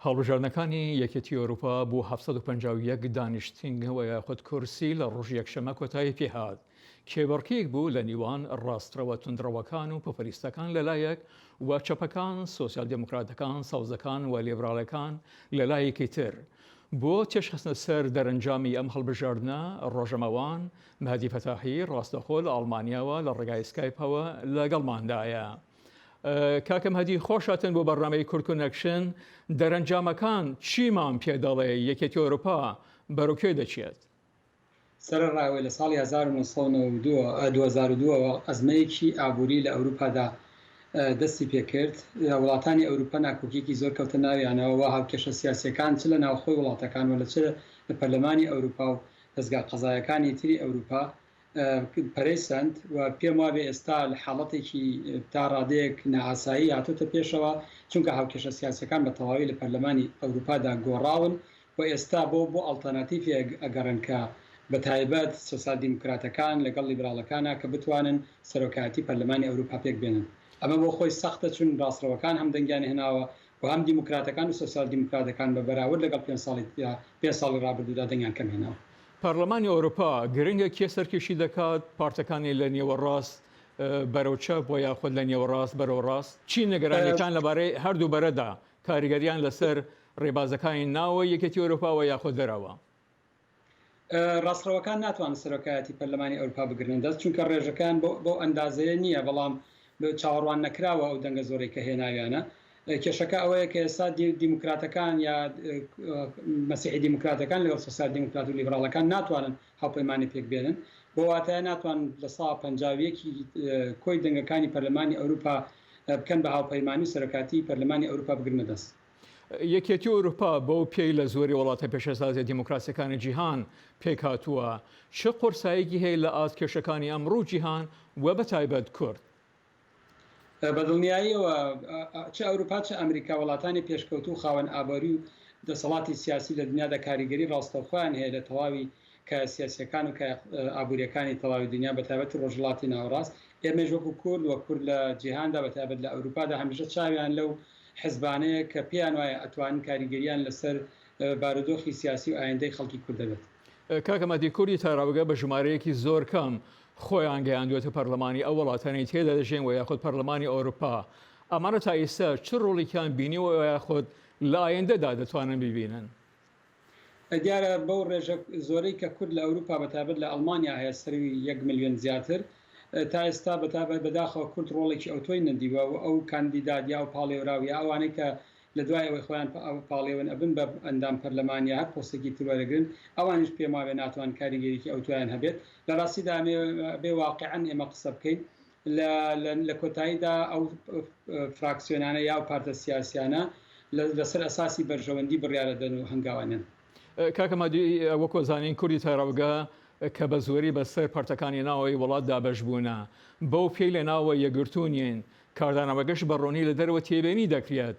هەڵبژاردنەکانی یەکێتی ئەوروپا بۆ 751 دانیشتنگەوە یاخود کورسی لە ڕۆژ یەکشەمە کۆتایی پێهات کێبڕکێک بوو لە نیوان ڕاسترەوە توندڕەوەکان و پۆپۆلیستەکان لەلایەک و چەپەکان سۆسیال دموکراتەکان سەوزەکان و لیبراڵەکان لەلایەکی تر. بۆ تێشخستنە سەر دەرەنجامی ئەم هەڵبژاردنە ڕۆژەمەوان مەهدی فەتاحی ڕاستەخۆ لە ئەڵمانیاوە لە ڕێگای سکایپەوە لەگەڵماندایە. کاکەم هەدی خۆشاتن بۆ بەڕنامەی کورد کونەکشن دەرەنجامەکان چیمان پێدەڵێ یەکێتی ئەوروپا بەروکێ دەچێت؟ سەرڕاوی لە ساڵی 2002 ئەزمەیەکی ئابووری لە ئەوروپادا دەستی پێکرد. وڵاتانی ئەوروپا ناکۆکیێکی زۆر کەوتە ناویانەوە و هاوکێشە سیاسیەکان چ لە ناوخۆی وڵاتەکان و لە چ لە پەرلەمانی ئەوروپا و دەستگا قەزایەکانی تری ئەوروپا پەرەیسەند و پێم وابێ ئێستا لە حاڵەتێکی تا ڕادەیەک نەئاسایی هاتوتە پێشەوە چونکە هاوکێشە سیاسەکان بە تەواوی لە پەرلەمانی ئەوروپادا گۆڕاون و ئێستا بۆ ئەڵتەرناتیڤی ئەگەڕن کە بە تایبەت سۆسیال دیموکراتەکان لەگەڵ لیبراڵەکانە کە بتوانن سەرۆکایەتی پەرلەمانی ئەوروپا پێک بێنن. ئەمە بۆ خۆی سەختە چون ڕاستڕەوەکان هەم دەنگیان هێناوە و هەم دیموکراتەکان و سۆسیال دیموکراتەکان بە بەراورد لەگەڵ 5 ساڵی ڕابردوودا دەنگیان کەم هێناوە. پەرلەمانی ئەوروپا گرنگە کێ سەرکێشی دەکات پارتەکانی لە نێوەڕاست بەرەو چەپ بۆ یاخود لە نێوەڕاست بەرەو ڕاست چی نەگەرانیەکان لەبارەی هەردوو بەرەدا کاریگەریان لەسەر ڕێبازەکانی ناوە یەکێتی ئەوروپاوە یاخود دەرەوە؟ ڕاستڕەوەکان ناتوانن سەرۆکایەتی پەرلەمانی ئەوروپا بگرن دەست چونکە ڕێژەکان بۆ ئەندازەیە نییە بەڵام چاوەڕوان نەکراوە ئەو دەنگە زۆرەی کە هێناویانە. کێشەکە ئەوەیە کە ئێستا دیموکراتەکان یا مەسیحی دیموکراتەکان لەگەڵ سۆسیال دیموکرات و لیبراڵەکان ناتوانن هاوپەیمانی پێک بێنن بۆ واتایە ناتوان لە ساڵ 50یەکی کۆی دەنگەکانی پەرلەمانی ئەوروپا بکەن بە هاوپەیمانی سەرۆکاتی پەرلەمانی ئەوروپا بگرنە دەست. یەکێتی ئەوروپا بۆ پێی لە زۆری وڵاتە پێشەسازی دیموکراسیەکانی جیهان پێک هاتووە چه قورساییەکی هەیە لە ئاستکێشەکانی ئەمڕوو جیهان و بەتایبەت کورد؟ بەدڵنیاییەوە چه ئەوروپا چه ئەمریکا وڵاتانی پێشکەوتوو خاوەن ئابووری و دەسەڵاتی سیاسی لە دنیادا کاریگەری ڕاستەوخۆیان هەیە لە تەواوی کە سیاسیەکان و ئابوووریەکانی تەواوی دنیا بەتایبەت ڕۆژهڵاتی ناوەڕاست. ئێمەش وەکو کورد وە کورد لە جیهاندا بەتایبەت لە ئەوروپادا هەمیشە چاویان لەو حزبانەیە کە پێیان وایە ئەتوانن کاریگەریان لەسەر بارودۆخی سیاسی و ئایندەی خەڵکی کورد دەبێت. کاکە مەهدی کوردی تاراوگە بە ژمارەیەکی زۆر کەم خۆیان گەیاندوێتە پەرلەمانی ئەو وڵاتانی تێدا دەژێن و یاخود پەرلەمانی ئەوروپا ئەمانە تا ئێستا چ ڕۆڵێکیان بینیوە یاخود لە ئایندەدا دەتوانن ببینن؟ دیارە بەو ڕێژە زۆرەی کە کورد لە ئەوروپا بەتابەت لە ئەڵمانیا هەیە سەروی 1 ملیۆن زیاتر تا ئێستا بەتابەت بەداخەوە کورد ڕۆڵێکی ئەوتۆی نەدیوە و ئەو کاندیدادیا و پاڵێوراوی ئەوانەی کە لە دوای ئەوەی خۆیان پاڵێون ئەبن بە ئەندام پەرلەمانیا هەر پۆستێکی تروەرەگرن ئەوانش پێم وابێ ناتوان کاریگەریکی ئەوتۆیان هەبێت. لە ڕاستیدا بێ واقعەن ئێمە قسە بکەین لە کۆتاییدا ئەو فراکسیۆنانە یا و پارتە سیاسیانە لەسەر ئەساسی بەرژەوەندی بڕیارە دەن و هەنگاوانن. کاکە مەهدی وەکو زانین کوردی تاراوگە کە بە زۆری بەسەر پارتەکانی ناوەی وڵات دابەش بوونە بەو پێی لە ناوە یەکگرتوونین کاردانەوەگەش بەڕۆنی لە دەرەوە تێبێنی دەکرێت.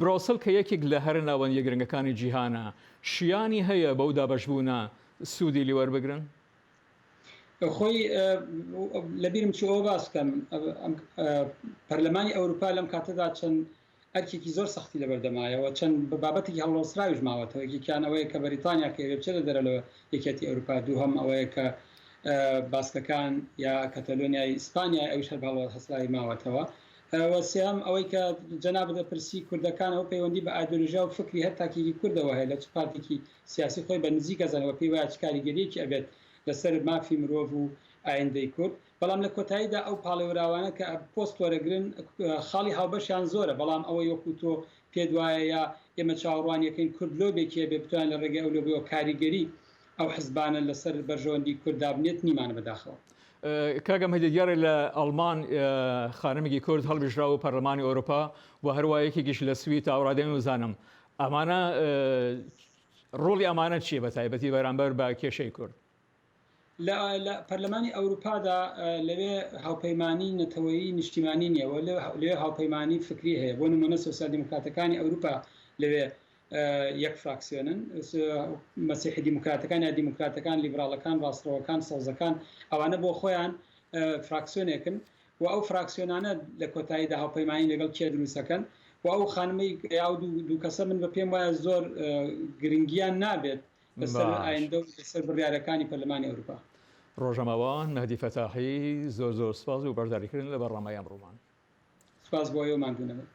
برۆسل کە یەکێک لە هەر ناوەن یەکگرنگەکانی جیهانە شیانی هەیە بەو دابەشبوونە سوودی لیوەربگرن؟ خۆی لەبیرم چ ئەوە باس بکەم پەرلەمانی ئەوروپا لەم کاتەدا چەند ئەرکێکی زۆر سەختی لەبەردەمایەوە چەند بابەتێکی هەڵوەسراویش ماوەتەوە یەکیان ئەوەیە کە بەریتانیا کە بچێت لە دەرەوە یەکێتی ئەوروپا دووهەم ئەوەیە کە باسکەکان یا کەتەلۆنیای ئیسپانیا ئەویش هەر باڵەوە هەسڵایی ماوەتەوە. وەسیام ئەوەی کە جەناب دەپرسی کوردەکان ئەو پەیوەندی بە ئایدۆلۆژیا و فکری هەر تاکێکی کوردەوە هەیە لە چ پارتێکی سیاسی خۆی بە نزیک ئەزانەوە پێی وایە چ کاریگەریەکی ئەبێت لەسەر مافی مرۆڤ و ئایندەی کورد. بەڵام لە کۆتاییدا ئەو پاڵێوراوانە کە پۆست وەرەگرن خاڵی هاوبەشیان زۆرە بەڵام ئەوە وەکو تۆ پێ دوایە یا ئێمە چاوەڕوانیەکەین کورد لۆبێکیە بێ بتوان لە ڕێگەی ئەو لۆبەوە کاریگەری ئەو حزبانە لەسەر بەرژەوەندی کورددا بنێت نیمانە بەداخەوە. کاگەم هەیدی دیارە لە ئەڵمان خانمێکی کورد هەڵبژراوە پەرلەمانی ئەوروپا و هەروایەکێکیش لە سوی تاوەڕادێن وزانم ئەمانە ڕۆڵی ئەمانە چییە بە تایبەتی بەرامبەر بە کێشەی کورد؟ لە پەرلەمانی ئەوروپادا لەوێ هاوپەیمانی نەتەوەیی نیشتیمانی نییەوە لەوێ هاوپەیمانی فکری هەیە بۆ نمونە سۆسیال دیموکراتەکانی ئەوروپا لەوێ یەک فراکسیۆنن مەسیحی دیموکراتەکان یا دیموکراتەکان لیبراڵەکان ڕاستڕەوەکان سەوزەکان ئەوانە بۆ خۆیان فراکسیۆنێکن و ئەو فراکسیۆنانە لە کۆتاییدا هاوپەیمانی لەگەڵ کێ دروستەکەن و ئەو خانمەی یا دوو کەسە من بە پێم وایە زۆر گرنگیان نابێت لەسەر ئایندە و لەسەر بڕیارەکانی پەرلەمانی ئەوروپا. ڕۆژەماوان مەهدی فەتاحی زۆر سپاس و بەرداریکردن لە بەڕێوەمای ئەمڕۆمان. سپاس بۆ ئێوەمان دوونەوە.